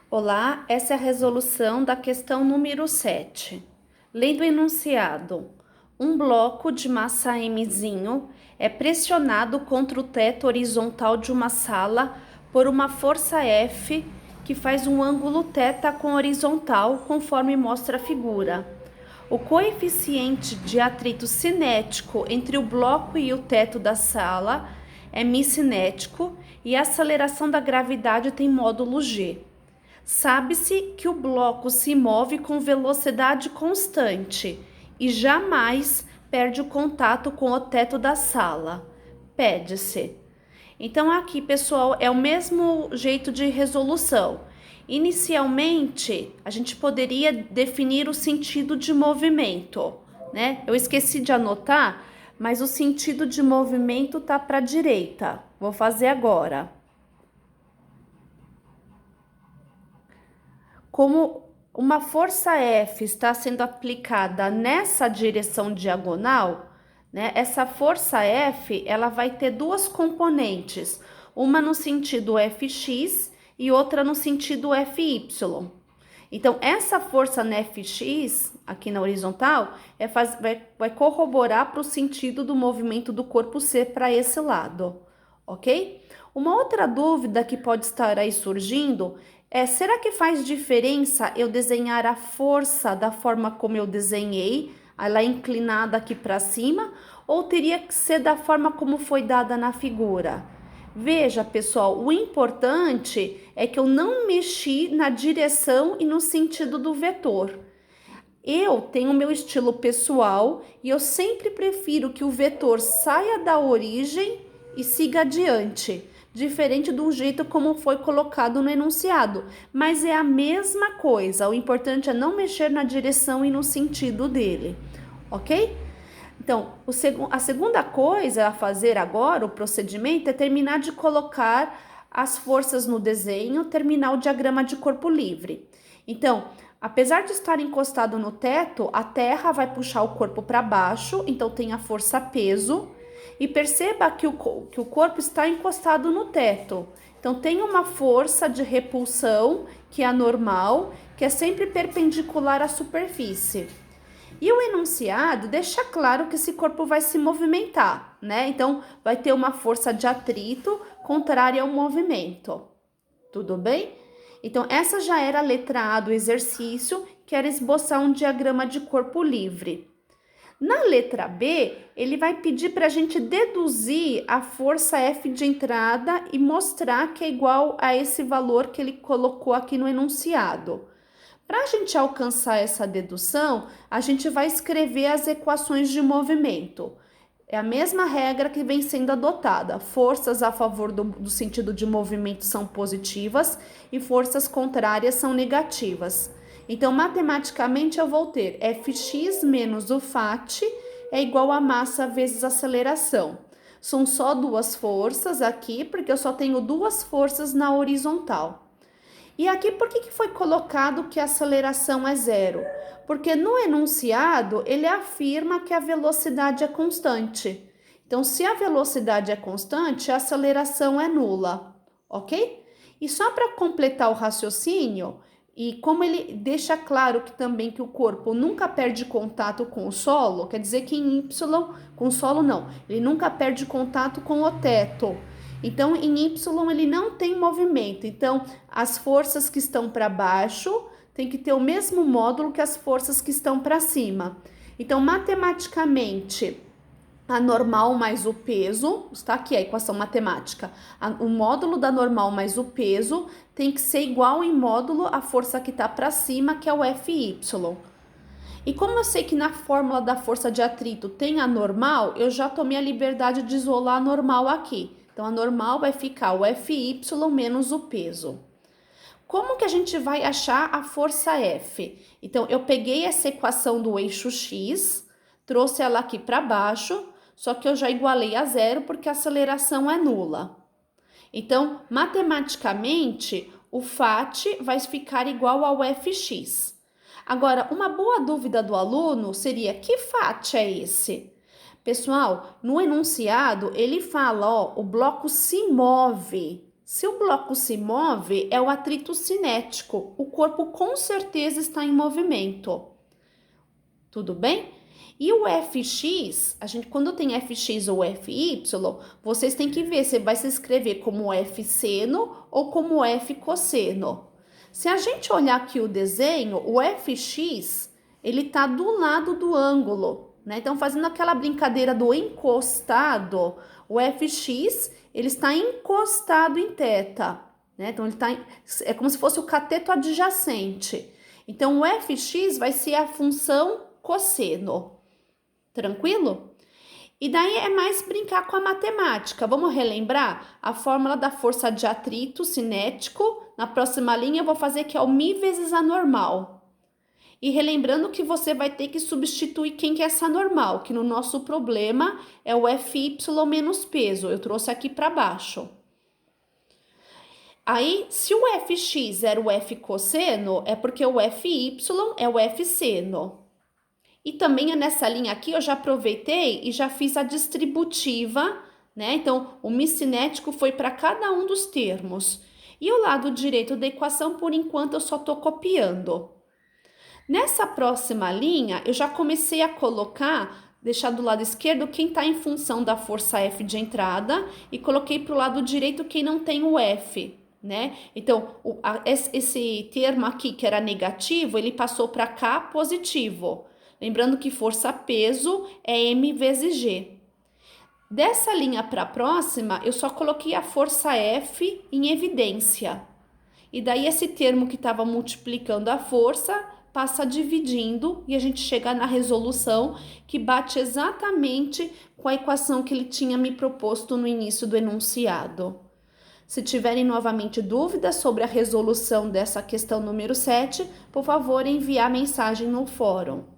Olá, essa é a resolução da questão número 7. Lendo o enunciado. Um bloco de massa Mzinho é pressionado contra o teto horizontal de uma sala por uma força F que faz um ângulo θ com horizontal, conforme mostra a figura. O coeficiente de atrito cinético entre o bloco e o teto da sala é μ cinético e a aceleração da gravidade tem módulo g. Sabe-se que o bloco se move com velocidade constante e jamais perde o contato com o teto da sala. Pede-se. Então, aqui, pessoal, é o mesmo jeito de resolução. Inicialmente, a gente poderia definir o sentido de movimento, né? Eu esqueci de anotar, mas o sentido de movimento tá para a direita. Vou fazer agora. Como uma força F está sendo aplicada nessa direção diagonal, né? Essa força F, ela vai ter duas componentes, uma no sentido Fx e outra no sentido Fy. Então, essa força na Fx, aqui na horizontal, vai corroborar para o sentido do movimento do corpo C para esse lado, ok? Uma outra dúvida que pode estar aí surgindo é: será que faz diferença eu desenhar a força da forma como eu desenhei, ela inclinada aqui para cima, ou teria que ser da forma como foi dada na figura? Veja, pessoal, o importante é que eu não mexi na direção e no sentido do vetor. Eu tenho meu estilo pessoal e eu sempre prefiro que o vetor saia da origem e siga adiante, diferente do jeito como foi colocado no enunciado, mas é a mesma coisa. O importante é não mexer na direção e no sentido dele, ok? Então, a segunda coisa a fazer agora, o procedimento, é terminar de colocar as forças no desenho, terminar o diagrama de corpo livre. Então, apesar de estar encostado no teto, a terra vai puxar o corpo para baixo, então tem a força peso. E perceba que o corpo está encostado no teto. Então, tem uma força de repulsão, que é a normal, que é sempre perpendicular à superfície. E o enunciado deixa claro que esse corpo vai se movimentar, né? Então, vai ter uma força de atrito contrária ao movimento. Tudo bem? Então, essa já era a letra A do exercício, que era esboçar um diagrama de corpo livre. Na letra B, ele vai pedir para a gente deduzir a força F de entrada e mostrar que é igual a esse valor que ele colocou aqui no enunciado. Para a gente alcançar essa dedução, a gente vai escrever as equações de movimento. É a mesma regra que vem sendo adotada. Forças a favor do sentido de movimento são positivas e forças contrárias são negativas. Então, matematicamente, eu vou ter Fx menos o Fat é igual a massa vezes aceleração. São só duas forças aqui, porque eu só tenho duas forças na horizontal. E aqui, por que foi colocado que a aceleração é zero? Porque no enunciado, ele afirma que a velocidade é constante. Então, se a velocidade é constante, a aceleração é nula, ok? E só para completar o raciocínio, e como ele deixa claro que também que o corpo nunca perde contato com o solo, quer dizer que em Y, com o solo não, ele nunca perde contato com o teto. Então, em Y ele não tem movimento. Então, as forças que estão para baixo tem que ter o mesmo módulo que as forças que estão para cima. Então, matematicamente, a normal mais o peso, está aqui a equação matemática. O módulo da normal mais o peso tem que ser igual em módulo à força que está para cima, que é o Fy. E como eu sei que na fórmula da força de atrito tem a normal, eu já tomei a liberdade de isolar a normal aqui. Então, a normal vai ficar o Fy menos o peso. Como que a gente vai achar a força F? Então, eu peguei essa equação do eixo X, trouxe ela aqui para baixo, só que eu já igualei a zero porque a aceleração é nula. Então, matematicamente, o Fat vai ficar igual ao Fx. Agora, uma boa dúvida do aluno seria: que Fat é esse? Pessoal, no enunciado, ele fala, ó, o bloco se move. Se o bloco se move, é o atrito cinético. O corpo com certeza está em movimento. Tudo bem? E o Fx, a gente quando tem Fx ou Fy, vocês têm que ver se vai se escrever como F seno ou como F cosseno. Se a gente olhar aqui o desenho, o Fx, ele tá do lado do ângulo, né? Então, fazendo aquela brincadeira do encostado, o Fx, ele está encostado em θ, né? Então, é como se fosse o cateto adjacente. Então, o Fx vai ser a função cosseno. Tranquilo? E daí é mais brincar com a matemática. Vamos relembrar a fórmula da força de atrito cinético. Na próxima linha eu vou fazer que é o μ vezes a normal. E relembrando que você vai ter que substituir quem que é essa normal, que no nosso problema é o Fy menos peso. Eu trouxe aqui para baixo. Aí, se o Fx era o F cosseno, é porque o Fy é o F seno. E também nessa linha aqui eu já aproveitei e já fiz a distributiva, né? Então, o μ cinético foi para cada um dos termos. E o lado direito da equação, por enquanto, eu só estou copiando. Nessa próxima linha, eu já comecei a colocar, deixar do lado esquerdo quem está em função da força F de entrada e coloquei para o lado direito quem não tem o F, né? Então, esse termo aqui que era negativo, ele passou para cá positivo. Lembrando que força-peso é M vezes G. Dessa linha para a próxima, eu só coloquei a força F em evidência. E daí esse termo que estava multiplicando a força passa dividindo e a gente chega na resolução que bate exatamente com a equação que ele tinha me proposto no início do enunciado. Se tiverem novamente dúvidas sobre a resolução dessa questão número 7, por favor, enviar mensagem no fórum.